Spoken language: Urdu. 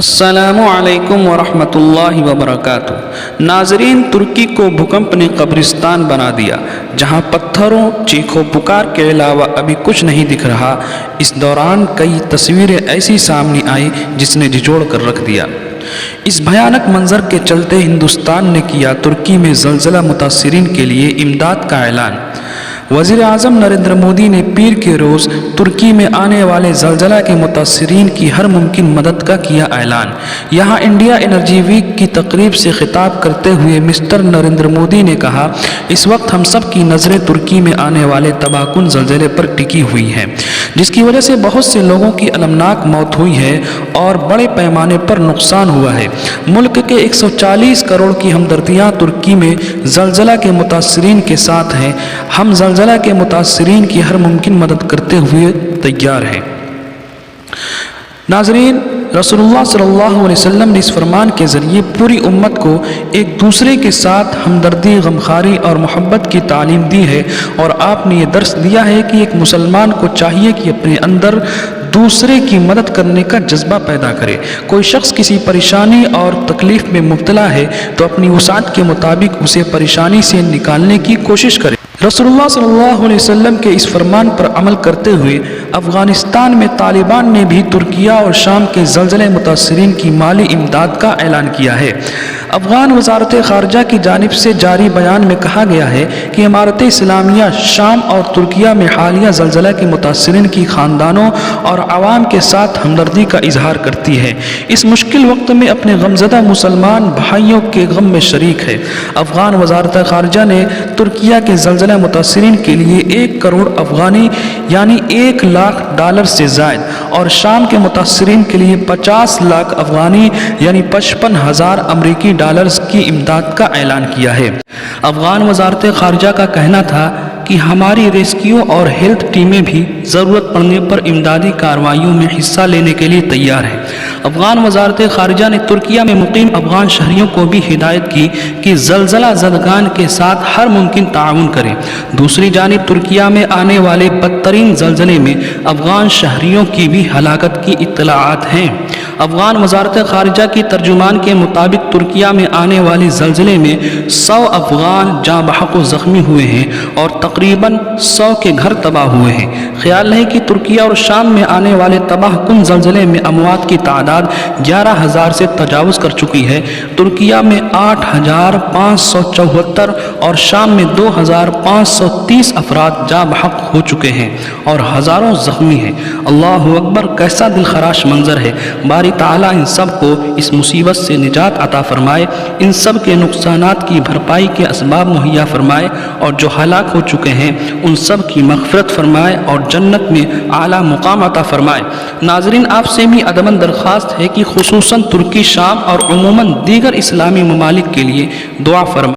السلام علیکم ورحمۃ اللہ وبرکاتہ۔ ناظرین، ترکی کو بھوکمپ نے قبرستان بنا دیا، جہاں پتھروں، چیخو پکار کے علاوہ ابھی کچھ نہیں دکھ رہا۔ اس دوران کئی تصویریں ایسی سامنے آئی جس نے جھنجھوڑ کر رکھ دیا۔ اس بھیانک منظر کے چلتے ہندوستان نے کیا ترکی میں زلزلہ متاثرین کے لیے امداد کا اعلان۔ وزیر اعظم نریندر مودی نے پیر کے روز ترکی میں آنے والے زلزلہ کے متاثرین کی ہر ممکن مدد کا کیا اعلان۔ یہاں انڈیا انرجی ویک کی تقریب سے خطاب کرتے ہوئے مسٹر نریندر مودی نے کہا، اس وقت ہم سب کی نظریں ترکی میں آنے والے تباہ کن زلزلے پر ٹکی ہوئی ہیں، جس کی وجہ سے بہت سے لوگوں کی المناک موت ہوئی ہے اور بڑے پیمانے پر نقصان ہوا ہے۔ ملک کے 140 کروڑ کی ہمدردیاں ترکی میں زلزلہ کے متاثرین کے ساتھ ہیں۔ ہم زلزلہ کے متاثرین کی ہر ممکن مدد کرتے ہوئے تیار ہیں۔ ناظرین، رسول اللہ صلی اللہ علیہ وسلم نے اس فرمان کے ذریعے پوری امت کو ایک دوسرے کے ساتھ ہمدردی، غمخواری اور محبت کی تعلیم دی ہے، اور آپ نے یہ درس دیا ہے کہ ایک مسلمان کو چاہیے کہ اپنے اندر دوسرے کی مدد کرنے کا جذبہ پیدا کرے۔ کوئی شخص کسی پریشانی اور تکلیف میں مبتلا ہے تو اپنی وسعت کے مطابق اسے پریشانی سے نکالنے کی کوشش کرے۔ رسول اللہ صلی اللہ علیہ وسلم کے اس فرمان پر عمل کرتے ہوئے افغانستان میں طالبان نے بھی ترکیہ اور شام کے زلزلے متاثرین کی مالی امداد کا اعلان کیا ہے۔ افغان وزارت خارجہ کی جانب سے جاری بیان میں کہا گیا ہے کہ امارت اسلامیہ شام اور ترکیہ میں حالیہ زلزلہ کے متاثرین کی خاندانوں اور عوام کے ساتھ ہمدردی کا اظہار کرتی ہے۔ اس مشکل وقت میں اپنے غمزدہ مسلمان بھائیوں کے غم میں شریک ہے۔ افغان وزارت خارجہ نے ترکیہ کے زلزلہ متاثرین کے لیے 1 کروڑ افغانی یعنی $1 لاکھ سے زائد اور شام کے متاثرین کے لیے 50 لاکھ افغانی یعنی 55,000 امریکی ڈالرز کی امداد کا اعلان کیا ہے۔ افغان وزارت خارجہ کا کہنا تھا کہ ہماری ریسکیو اور ہیلتھ ٹیمیں بھی ضرورت پڑنے پر امدادی کارروائیوں میں حصہ لینے کے لیے تیار ہیں۔ افغان وزارت خارجہ نے ترکیہ میں مقیم افغان شہریوں کو بھی ہدایت کی کہ زلزلہ زدگان کے ساتھ ہر ممکن تعاون کریں۔ دوسری جانب ترکیہ میں آنے والے بدترین زلزلے میں افغان شہریوں کی بھی ہلاکت کی اطلاعات ہیں۔ افغان وزارت خارجہ کی ترجمان کے مطابق ترکیہ میں آنے والے زلزلے میں 100 افغان جاں بحق و زخمی ہوئے ہیں اور تقریباً 100 کے گھر تباہ ہوئے ہیں۔ خیال ہے کہ ترکیہ اور شام میں آنے والے تباہ کن زلزلے میں اموات کی تعداد 11,000 سے تجاوز کر چکی ہے۔ ترکیہ میں 8,574 اور شام میں 2,530 افراد جاں بحق ہو چکے ہیں اور ہزاروں زخمی ہیں۔ اللہ اکبر، کیسا دلخراش منظر ہے۔ باری تعالیٰ ان سب کو اس مصیبت سے نجات عطا فرمائے، ان سب کے نقصانات کی بھرپائی کے اسباب مہیا فرمائے، اور جو ہلاک ہو چکے ہیں ان سب کی مغفرت فرمائے اور جنت میں اعلیٰ مقام عطا فرمائے۔ ناظرین، آپ سے بھی ادباً درخواست ہے کہ خصوصاً ترکی، شام اور عموماً دیگر اسلامی ممالک کے لیے دعا فرمائے۔